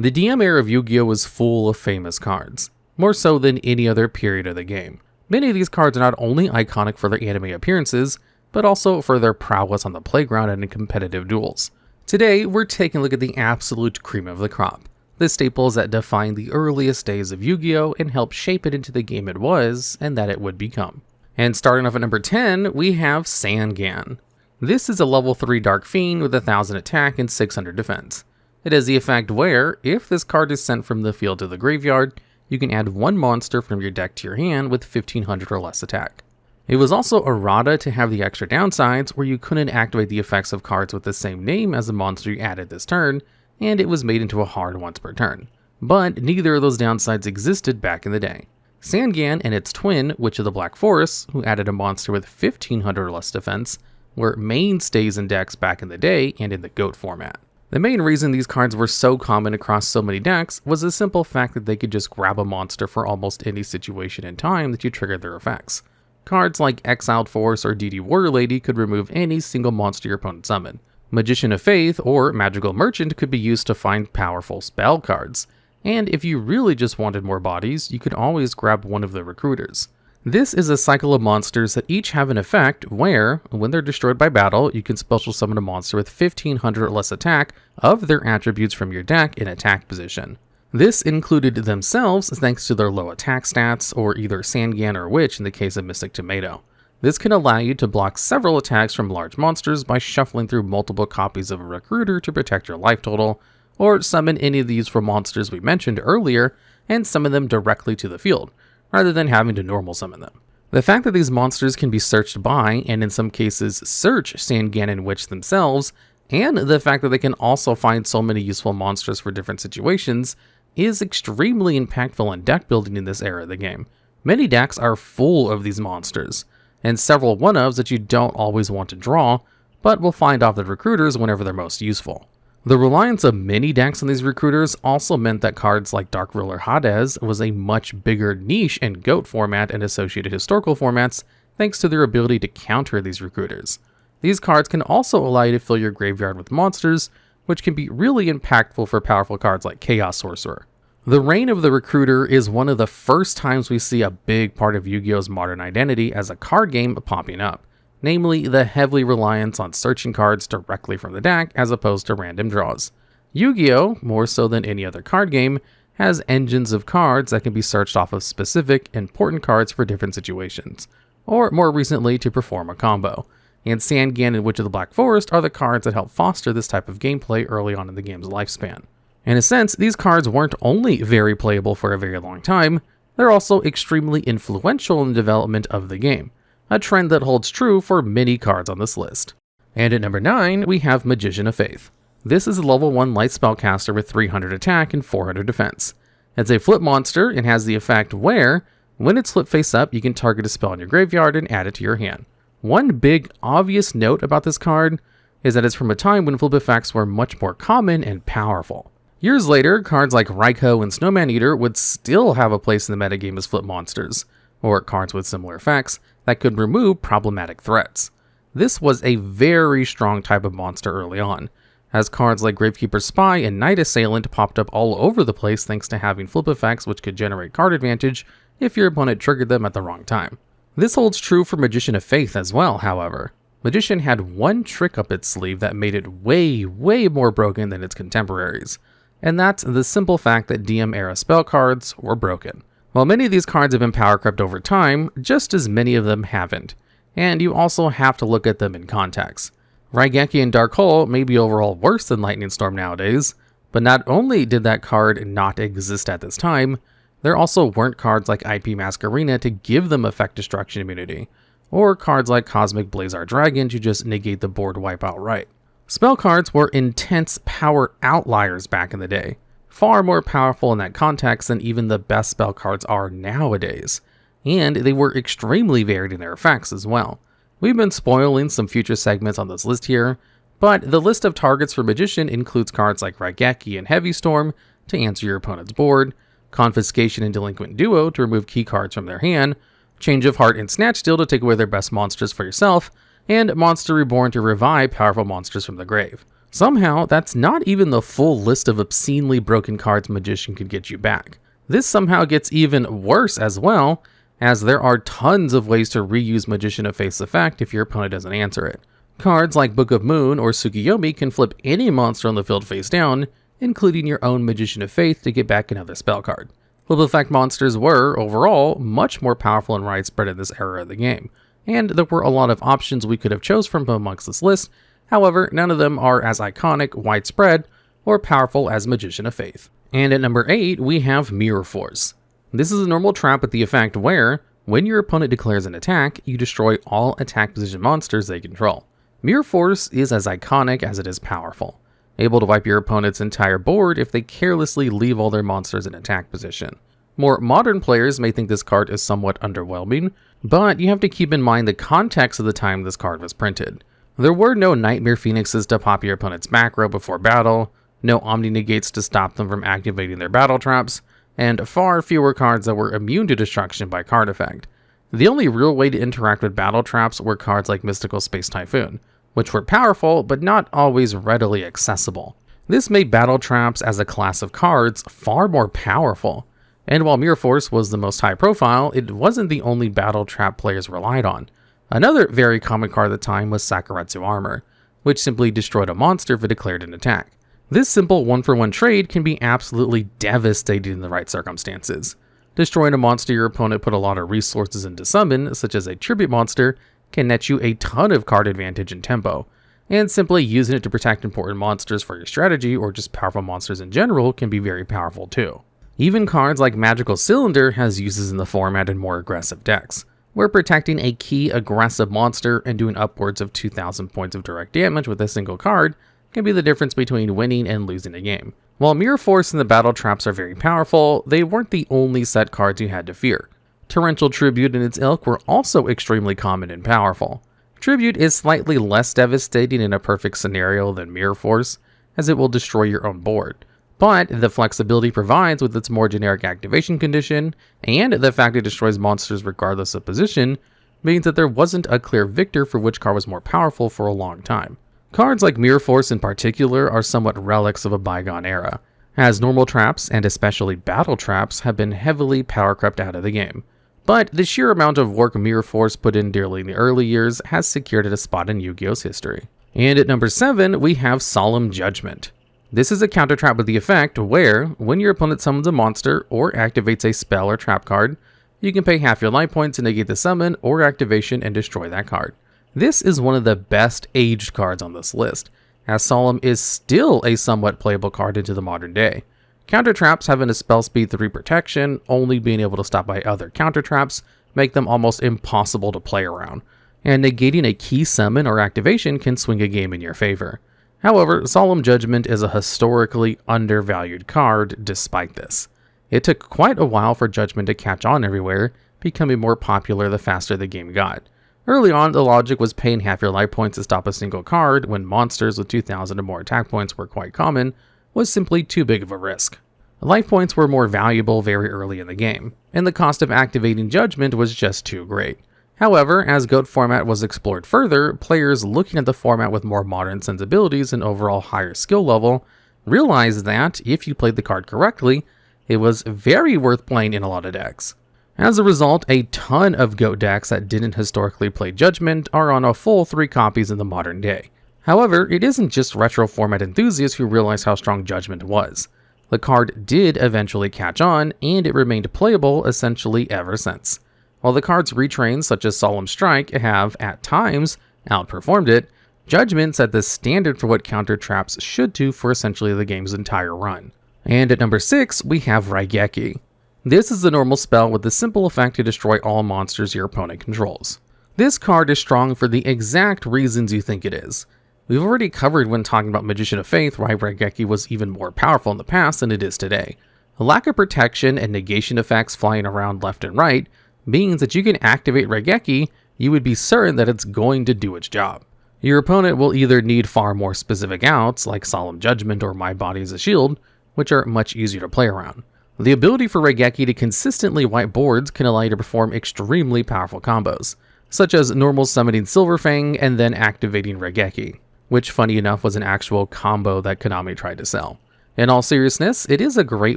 The DM era of Yu-Gi-Oh! Was full of famous cards, more so than any other period of the game. Many of these cards are not only iconic for their anime appearances, but also for their prowess on the playground and in competitive duels. Today, we're taking a look at the absolute cream of the crop, the staples that defined the earliest days of Yu-Gi-Oh! And helped shape it into the game it was, and that it would become. And starting off at number 10, we have Sangan. This is a level 3 Dark Fiend with 1000 attack and 600 defense. It has the effect where, if this card is sent from the field to the graveyard, you can add one monster from your deck to your hand with 1500 or less attack. It was also errata to have the extra downsides where you couldn't activate the effects of cards with the same name as the monster you added this turn, and it was made into a hard once per turn. But neither of those downsides existed back in the day. Sangan and its twin, Witch of the Black Forest, who added a monster with 1500 or less defense, were mainstays in decks back in the day and in the GOAT format. The main reason these cards were so common across so many decks was the simple fact that they could just grab a monster for almost any situation in time that you triggered their effects. Cards like Exiled Force or DD Warrior Lady could remove any single monster your opponent summoned. Magician of Faith or Magical Merchant could be used to find powerful spell cards. And if you really just wanted more bodies, you could always grab one of the recruiters. This is a cycle of monsters that each have an effect where, when they're destroyed by battle, you can special summon a monster with 1500 or less attack of their attributes from your deck in attack position. This included themselves thanks to their low attack stats, or either Sangan or Witch in the case of Mystic Tomato. This can allow you to block several attacks from large monsters by shuffling through multiple copies of a recruiter to protect your life total, or summon any of these from monsters we mentioned earlier and summon them directly to the field, rather than having to normal summon them. The fact that these monsters can be searched by, and in some cases search Sangan and Witch themselves, and the fact that they can also find so many useful monsters for different situations, is extremely impactful in deck building in this era of the game. Many decks are full of these monsters, and several one-ofs that you don't always want to draw, but will find off the recruiters whenever they're most useful. The reliance of many decks on these recruiters also meant that cards like Dark Ruler Hades was a much bigger niche in GOAT format and associated historical formats thanks to their ability to counter these recruiters. These cards can also allow you to fill your graveyard with monsters, which can be really impactful for powerful cards like Chaos Sorcerer. The reign of the recruiter is one of the first times we see a big part of Yu-Gi-Oh's modern identity as a card game popping up. Namely, the heavy reliance on searching cards directly from the deck as opposed to random draws. Yu-Gi-Oh!, more so than any other card game, has engines of cards that can be searched off of specific, important cards for different situations, or more recently to perform a combo. And Sangan and Witch of the Black Forest are the cards that help foster this type of gameplay early on in the game's lifespan. In a sense, these cards weren't only very playable for a very long time, they're also extremely influential in the development of the game. A trend that holds true for many cards on this list. And at number 9, we have Magician of Faith. This is a level 1 light spellcaster with 300 attack and 400 defense. It's a flip monster and has the effect where, when it's flipped face up, you can target a spell in your graveyard and add it to your hand. One big obvious note about this card is that it's from a time when flip effects were much more common and powerful. Years later, cards like Raikou and Snowman Eater would still have a place in the metagame as flip monsters, or cards with similar effects that could remove problematic threats. This was a very strong type of monster early on, as cards like Gravekeeper's Spy and Night Assailant popped up all over the place thanks to having flip effects which could generate card advantage if your opponent triggered them at the wrong time. This holds true for Magician of Faith as well, however. Magician had one trick up its sleeve that made it way more broken than its contemporaries, and that's the simple fact that DM era spell cards were broken. While many of these cards have been power crept over time, just as many of them haven't, and you also have to look at them in context. Raigeki and Dark Hole may be overall worse than Lightning Storm nowadays, but not only did that card not exist at this time, there also weren't cards like IP Masquerena to give them effect destruction immunity, or cards like Cosmic Blazar Dragon to just negate the board wipe outright. Spell cards were intense power outliers back in the day, far more powerful in that context than even the best spell cards are nowadays, and they were extremely varied in their effects as well. We've been spoiling some future segments on this list here, but the list of targets for Magician includes cards like Raigeki and Heavy Storm to answer your opponent's board, Confiscation and Delinquint Duo to remove key cards from their hand, Change of Heart and Snatch Steal to take away their best monsters for yourself, and Monster Reborn to revive powerful monsters from the grave. Somehow, that's not even the full list of obscenely broken cards Magician could get you back. This somehow gets even worse as well, as there are tons of ways to reuse Magician of Faith's effect if your opponent doesn't answer it. Cards like Book of Moon or Tsukiyomi can flip any monster on the field face down, including your own Magician of Faith, to get back another spell card. Flip effect monsters were, overall, much more powerful and widespread in this era of the game, and there were a lot of options we could have chose from amongst this list. However, none of them are as iconic, widespread, or powerful as Magician of Faith. And at number 8, we have Mirror Force. This is a normal trap with the effect where, when your opponent declares an attack, you destroy all attack position monsters they control. Mirror Force is as iconic as it is powerful, able to wipe your opponent's entire board if they carelessly leave all their monsters in attack position. More modern players may think this card is somewhat underwhelming, but you have to keep in mind the context of the time this card was printed. There were no Nightmare Phoenixes to pop your opponent's back row before battle, no Omni Negates to stop them from activating their battle traps, and far fewer cards that were immune to destruction by card effect. The only real way to interact with battle traps were cards like Mystical Space Typhoon, which were powerful but not always readily accessible. This made battle traps as a class of cards far more powerful, and while Mirror Force was the most high profile, it wasn't the only battle trap players relied on. Another very common card at the time was Sakuretsu Armor, which simply destroyed a monster if it declared an attack. This simple 1-for-1 trade can be absolutely devastating in the right circumstances. Destroying a monster your opponent put a lot of resources into summon, such as a tribute monster, can net you a ton of card advantage and tempo, and simply using it to protect important monsters for your strategy or just powerful monsters in general can be very powerful too. Even cards like Magical Cylinder has uses in the format in more aggressive decks, where protecting a key aggressive monster and doing upwards of 2,000 points of direct damage with a single card can be the difference between winning and losing a game. While Mirror Force and the battle traps are very powerful, they weren't the only set cards you had to fear. Torrential Tribute and its ilk were also extremely common and powerful. Tribute is slightly less devastating in a perfect scenario than Mirror Force, as it will destroy your own board. But the flexibility it provides with its more generic activation condition, and the fact it destroys monsters regardless of position, means that there wasn't a clear victor for which card was more powerful for a long time. Cards like Mirror Force in particular are somewhat relics of a bygone era, as normal traps, and especially battle traps, have been heavily power crept out of the game. But the sheer amount of work Mirror Force put in during the early years has secured it a spot in Yu-Gi-Oh's history. And at number 7, we have Solemn Judgement. This is a counter trap with the effect where, when your opponent summons a monster or activates a spell or trap card, you can pay half your life points to negate the summon or activation and destroy that card. This is one of the best aged cards on this list, as Solemn is still a somewhat playable card into the modern day. Counter traps having a spell speed 3 protection, only being able to stop by other counter traps, make them almost impossible to play around, and negating a key summon or activation can swing a game in your favor. However, Solemn Judgement is a historically undervalued card despite this. It took quite a while for Judgment to catch on everywhere, becoming more popular the faster the game got. Early on, the logic was paying half your life points to stop a single card when monsters with 2,000 or more attack points were quite common, was simply too big of a risk. Life points were more valuable very early in the game, and the cost of activating Judgment was just too great. However, as GOAT format was explored further, players looking at the format with more modern sensibilities and overall higher skill level realized that, if you played the card correctly, it was very worth playing in a lot of decks. As a result, a ton of GOAT decks that didn't historically play Judgment are on a full 3 copies in the modern day. However, it isn't just retro format enthusiasts who realized how strong Judgment was. The card did eventually catch on, and it remained playable essentially ever since. While the card's retrains such as Solemn Strike have, at times, outperformed it, Judgment set the standard for what counter traps should do for essentially the game's entire run. And at number 6, we have Raigeki. This is a normal spell with the simple effect to destroy all monsters your opponent controls. This card is strong for the exact reasons you think it is. We've already covered when talking about Magician of Faith why Raigeki was even more powerful in the past than it is today. A lack of protection and negation effects flying around left and right means that you can activate Raigeki, you would be certain that it's going to do its job. Your opponent will either need far more specific outs, like Solemn Judgement or My Body as a Shield, which are much easier to play around. The ability for Raigeki to consistently wipe boards can allow you to perform extremely powerful combos, such as normal summoning Silverfang and then activating Raigeki. which funny enough was an actual combo that Konami tried to sell. In all seriousness, it is a great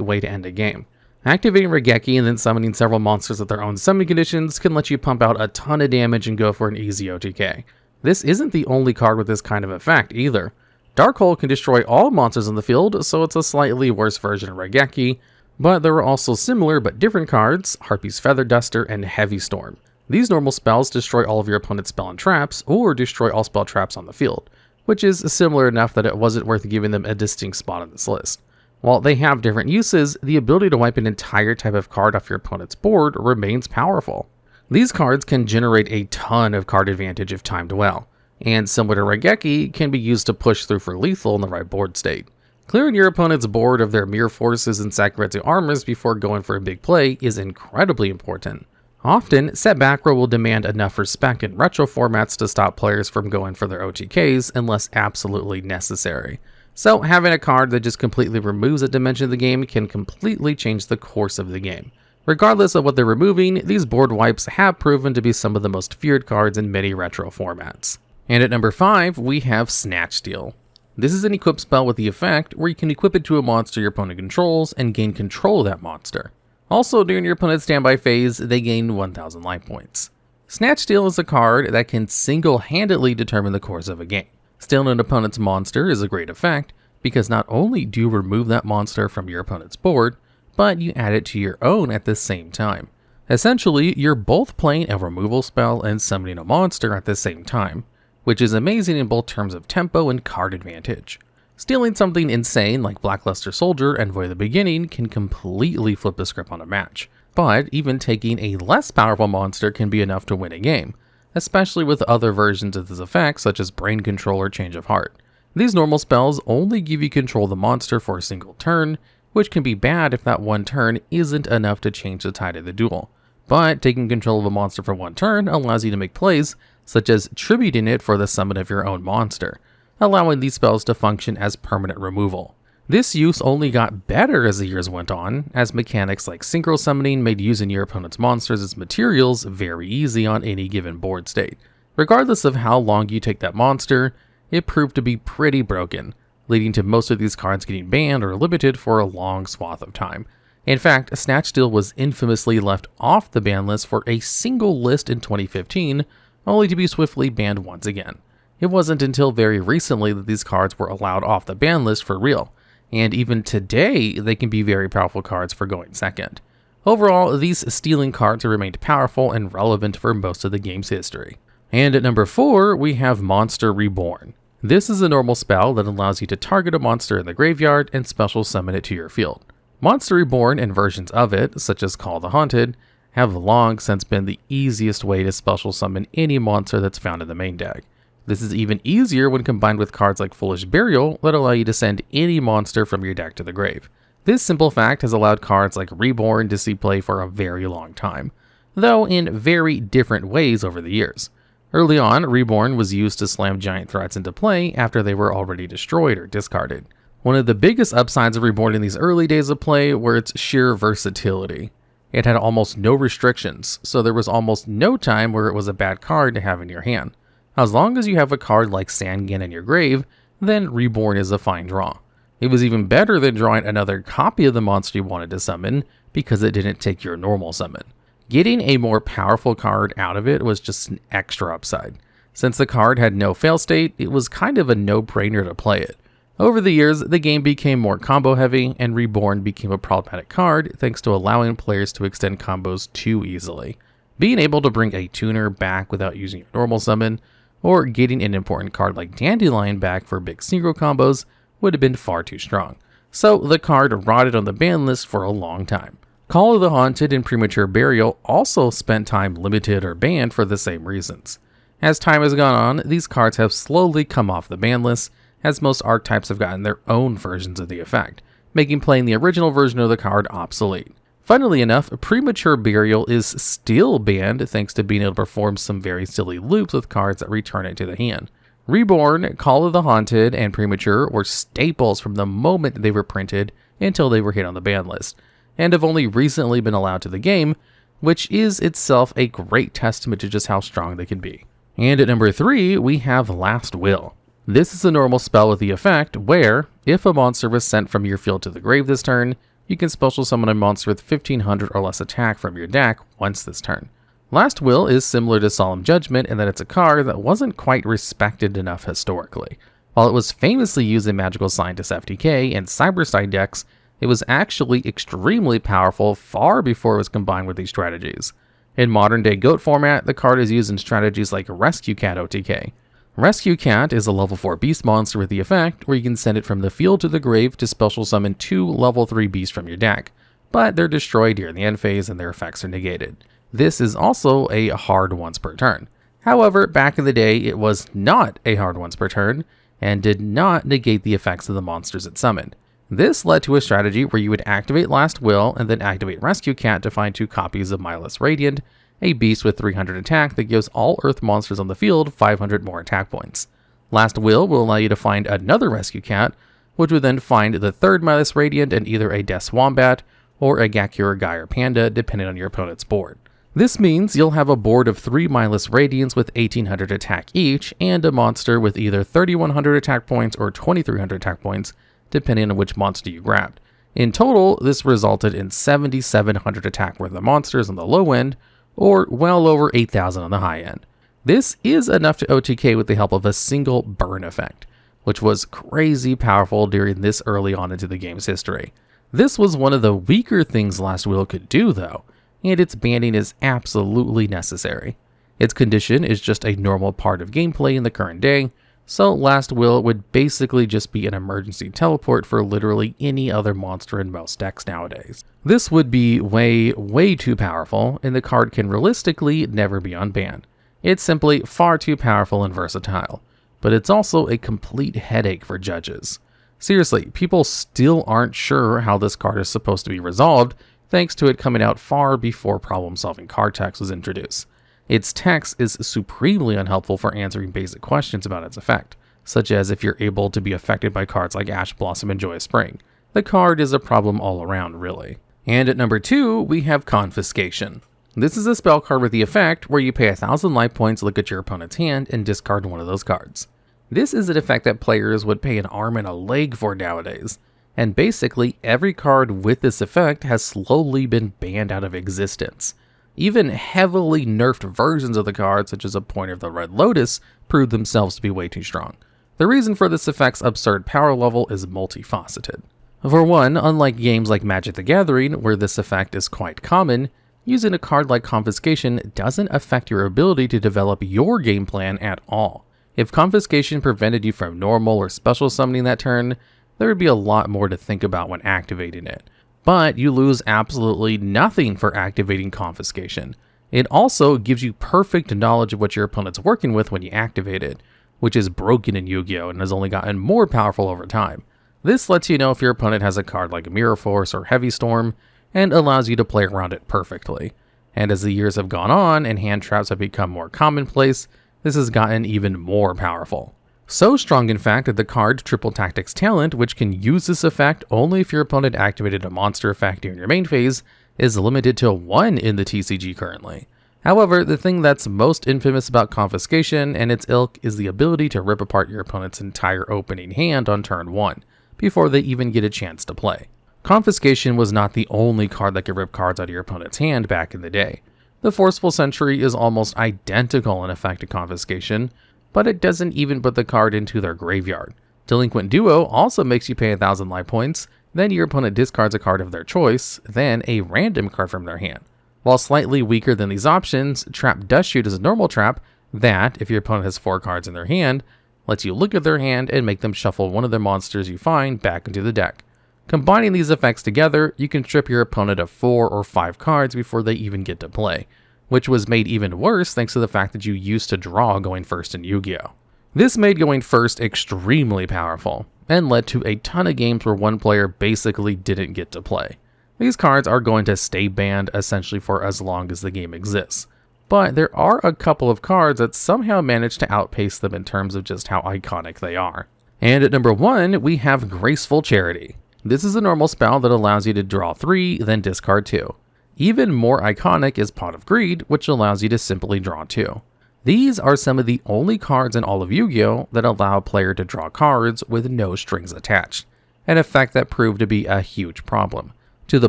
way to end a game. Activating Raigeki and then summoning several monsters with their own summon conditions can let you pump out a ton of damage and go for an easy OTK. This isn't the only card with this kind of effect either. Dark Hole can destroy all monsters in the field, so it's a slightly worse version of Raigeki, but there are also similar but different cards, Harpy's Feather Duster and Heavy Storm. These normal spells destroy all of your opponent's spell and traps, or destroy all spell traps on the field, which is similar enough that it wasn't worth giving them a distinct spot on this list. While they have different uses, the ability to wipe an entire type of card off your opponent's board remains powerful. These cards can generate a ton of card advantage if timed well, and similar to Raigeki, can be used to push through for lethal in the right board state. Clearing your opponent's board of their mere forces and sacrificing armors before going for a big play is incredibly important. Often, set back row will demand enough respect in retro formats to stop players from going for their OTKs unless absolutely necessary. So having a card that just completely removes a dimension of the game can completely change the course of the game. Regardless of what they're removing, these board wipes have proven to be some of the most feared cards in many retro formats. And at number 5, we have Snatch Steal. This is an equip spell with the effect where you can equip it to a monster your opponent controls and gain control of that monster. Also, during your opponent's standby phase, they gain 1000 life points. Snatch Steal is a card that can single-handedly determine the course of a game. Stealing an opponent's monster is a great effect, because not only do you remove that monster from your opponent's board, but you add it to your own at the same time. Essentially, you're both playing a removal spell and summoning a monster at the same time, which is amazing in both terms of tempo and card advantage. Stealing something insane like Blackluster Soldier and Void of the Beginning can completely flip the script on a match, but even taking a less powerful monster can be enough to win a game, especially with other versions of this effect such as Brain Control or Change of Heart. These normal spells only give you control of the monster for a single turn, which can be bad if that one turn isn't enough to change the tide of the duel. But taking control of a monster for one turn allows you to make plays, such as tributing it for the summon of your own monster, allowing these spells to function as permanent removal. This use only got better as the years went on, as mechanics like synchro summoning made using your opponent's monsters as materials very easy on any given board state. Regardless of how long you take that monster, it proved to be pretty broken, leading to most of these cards getting banned or limited for a long swath of time. In fact, Snatch Steal was infamously left off the ban list for a single list in 2015, only to be swiftly banned once again. It wasn't until very recently that these cards were allowed off the ban list for real, and even today they can be very powerful cards for going second. Overall, these stealing cards have remained powerful and relevant for most of the game's history. And at number 4, we have Monster Reborn. This is a normal spell that allows you to target a monster in the graveyard and special summon it to your field. Monster Reborn and versions of it, such as Call the Haunted, have long since been the easiest way to special summon any monster that's found in the main deck. This is even easier when combined with cards like Foolish Burial that allow you to send any monster from your deck to the grave. This simple fact has allowed cards like Reborn to see play for a very long time, though in very different ways over the years. Early on, Reborn was used to slam giant threats into play after they were already destroyed or discarded. One of the biggest upsides of Reborn in these early days of play were its sheer versatility. It had almost no restrictions, so there was almost no time where it was a bad card to have in your hand. As long as you have a card like Sangan in your grave, then Reborn is a fine draw. It was even better than drawing another copy of the monster you wanted to summon, because it didn't take your normal summon. Getting a more powerful card out of it was just an extra upside. Since the card had no fail state, it was kind of a no-brainer to play it. Over the years, the game became more combo heavy, and Reborn became a problematic card thanks to allowing players to extend combos too easily. Being able to bring a tuner back without using your normal summon, or getting an important card like Dandelion back for big synchro combos would have been far too strong. So the card rotted on the ban list for a long time. Call of the Haunted and Premature Burial also spent time limited or banned for the same reasons. As time has gone on, these cards have slowly come off the ban list, as most archetypes have gotten their own versions of the effect, making playing the original version of the card obsolete. Funnily enough, Premature Burial is still banned thanks to being able to perform some very silly loops with cards that return it to the hand. Reborn, Call of the Haunted, and Premature were staples from the moment they were printed until they were hit on the ban list, and have only recently been allowed to the game, which is itself a great testament to just how strong they can be. And at number 3, we have Last Will. This is a normal spell with the effect where, if a monster was sent from your field to the grave this turn, you can special summon a monster with 1500 or less attack from your deck once this turn. Last Will is similar to Solemn Judgement in that it's a card that wasn't quite respected enough historically. While it was famously used in Magical Scientist FTK and Cyberstein decks, it was actually extremely powerful far before it was combined with these strategies. In modern day GOAT format, the card is used in strategies like Rescue Cat OTK. Rescue Cat is a level 4 beast monster with the effect where you can send it from the field to the grave to special summon 2 level 3 beasts from your deck, but they're destroyed during the end phase and their effects are negated. This is also a hard once per turn. However, back in the day, it was not a hard once per turn and did not negate the effects of the monsters it summoned. This led to a strategy where you would activate Last Will and then activate Rescue Cat to find 2 copies of Mindless Radiant, a beast with 300 attack that gives all Earth monsters on the field 500 more attack points. Last Will allow you to find another Rescue Cat, which would then find the 3rd Mindless Radiant and either a Death Wombat or a Gakure Gyre Panda depending on your opponent's board. This means you'll have a board of 3 Mindless Radiants with 1800 attack each, and a monster with either 3100 attack points or 2300 attack points, depending on which monster you grabbed. In total, this resulted in 7700 attack worth of monsters on the low end, or well over 8000 on the high end. This is enough to OTK with the help of a single burn effect, which was crazy powerful during this early on into the game's history. This was one of the weaker things Last Will could do though, and its banning is absolutely necessary. Its condition is just a normal part of gameplay in the current day, so Last Will would basically just be an emergency teleport for literally any other monster in most decks nowadays. This would be way too powerful, and the card can realistically never be unbanned. It's simply far too powerful and versatile, but it's also a complete headache for judges. Seriously, people still aren't sure how this card is supposed to be resolved, thanks to it coming out far before problem-solving card text was introduced. Its text is supremely unhelpful for answering basic questions about its effect, such as if you're able to be affected by cards like Ash Blossom and Joyous Spring. The card is a problem all around, really. And at number 2, we have Confiscation. This is a spell card with the effect where you pay 1000 life points to look at your opponent's hand and discard one of those cards. This is an effect that players would pay an arm and a leg for nowadays, and basically every card with this effect has slowly been banned out of existence. Even heavily nerfed versions of the card, such as a Pointer of the Red Lotus, proved themselves to be way too strong. The reason for this effect's absurd power level is multifaceted. For one, unlike games like Magic the Gathering, where this effect is quite common, using a card like Confiscation doesn't affect your ability to develop your game plan at all. If Confiscation prevented you from normal or special summoning that turn, there would be a lot more to think about when activating it. But you lose absolutely nothing for activating Confiscation. It also gives you perfect knowledge of what your opponent's working with when you activate it, which is broken in Yu-Gi-Oh! And has only gotten more powerful over time. This lets you know if your opponent has a card like Mirror Force or Heavy Storm, and allows you to play around it perfectly. And as the years have gone on and hand traps have become more commonplace, this has gotten even more powerful. So strong in fact that the card Triple Tactics Talent, which can use this effect only if your opponent activated a monster effect during your main phase, is limited to 1 in the TCG currently. However, the thing that's most infamous about Confiscation and its ilk is the ability to rip apart your opponent's entire opening hand on turn 1, before they even get a chance to play. Confiscation was not the only card that could rip cards out of your opponent's hand back in the day. The Forceful Sentry is almost identical in effect to Confiscation, but it doesn't even put the card into their graveyard. Delinquint Duo also makes you pay 1000 life points, then your opponent discards a card of their choice, then a random card from their hand. While slightly weaker than these options, Trap Dustshoot is a normal trap that, if your opponent has 4 cards in their hand, lets you look at their hand and make them shuffle one of the monsters you find back into the deck. Combining these effects together, you can strip your opponent of 4 or 5 cards before they even get to play, which was made even worse thanks to the fact that you used to draw going first in Yu-Gi-Oh! This made going first extremely powerful, and led to a ton of games where one player basically didn't get to play. These cards are going to stay banned essentially for as long as the game exists, but there are a couple of cards that somehow manage to outpace them in terms of just how iconic they are. And at number 1, we have Graceful Charity. This is a normal spell that allows you to draw 3, then discard 2. Even more iconic is Pot of Greed, which allows you to simply draw 2. These are some of the only cards in all of Yu-Gi-Oh! That allow a player to draw cards with no strings attached, an effect that proved to be a huge problem, to the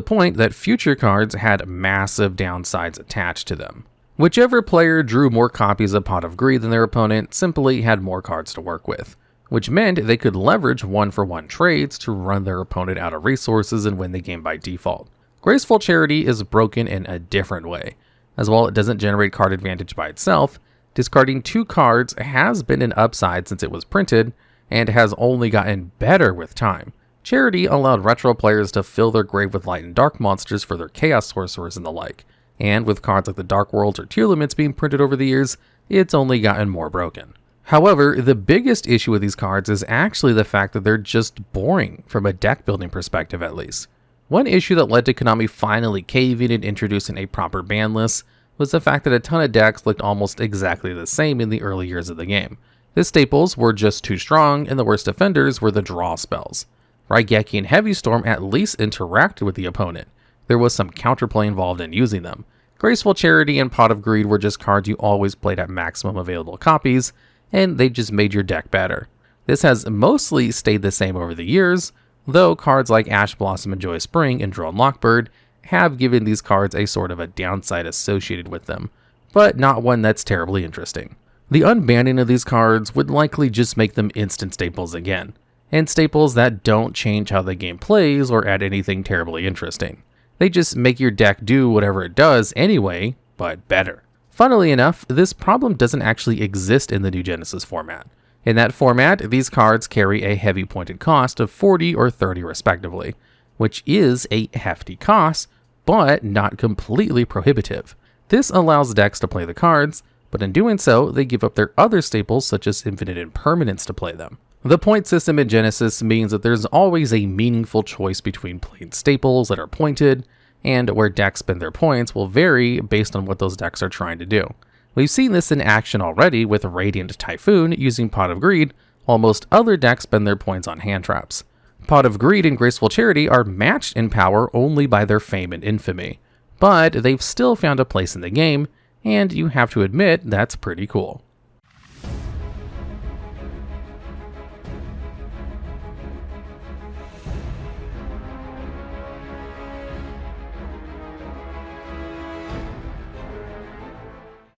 point that future cards had massive downsides attached to them. Whichever player drew more copies of Pot of Greed than their opponent simply had more cards to work with, which meant they could leverage one-for-one trades to run their opponent out of resources and win the game by default. Graceful Charity is broken in a different way. As while it doesn't generate card advantage by itself, discarding 2 cards has been an upside since it was printed, and has only gotten better with time. Charity allowed retro players to fill their grave with light and dark monsters for their chaos sorcerers and the like, and with cards like the Dark Worlds or Tier Limits being printed over the years, it's only gotten more broken. However, the biggest issue with these cards is actually the fact that they're just boring, from a deck building perspective at least. One issue that led to Konami finally caving and introducing a proper ban list was the fact that a ton of decks looked almost exactly the same in the early years of the game. The staples were just too strong, and the worst offenders were the draw spells. Raigeki and Heavy Storm at least interacted with the opponent. There was some counterplay involved in using them. Graceful Charity and Pot of Greed were just cards you always played at maximum available copies, and they just made your deck better. This has mostly stayed the same over the years, though cards like Ash Blossom and Joyous Spring and Drone Lockbird have given these cards a sort of a downside associated with them, but not one that's terribly interesting. The unbanning of these cards would likely just make them instant staples again, and staples that don't change how the game plays or add anything terribly interesting. They just make your deck do whatever it does anyway, but better. Funnily enough, this problem doesn't actually exist in the new Genesis format. In that format, these cards carry a heavy pointed cost of 40 or 30 respectively, which is a hefty cost, but not completely prohibitive. This allows decks to play the cards, but in doing so, they give up their other staples such as Infinite Impermanence to play them. The point system in Genesis means that there's always a meaningful choice between playing staples that are pointed, and where decks spend their points will vary based on what those decks are trying to do. We've seen this in action already with Radiant Typhoon using Pot of Greed, while most other decks spend their points on hand traps. Pot of Greed and Graceful Charity are matched in power only by their fame and infamy, but they've still found a place in the game, and you have to admit that's pretty cool.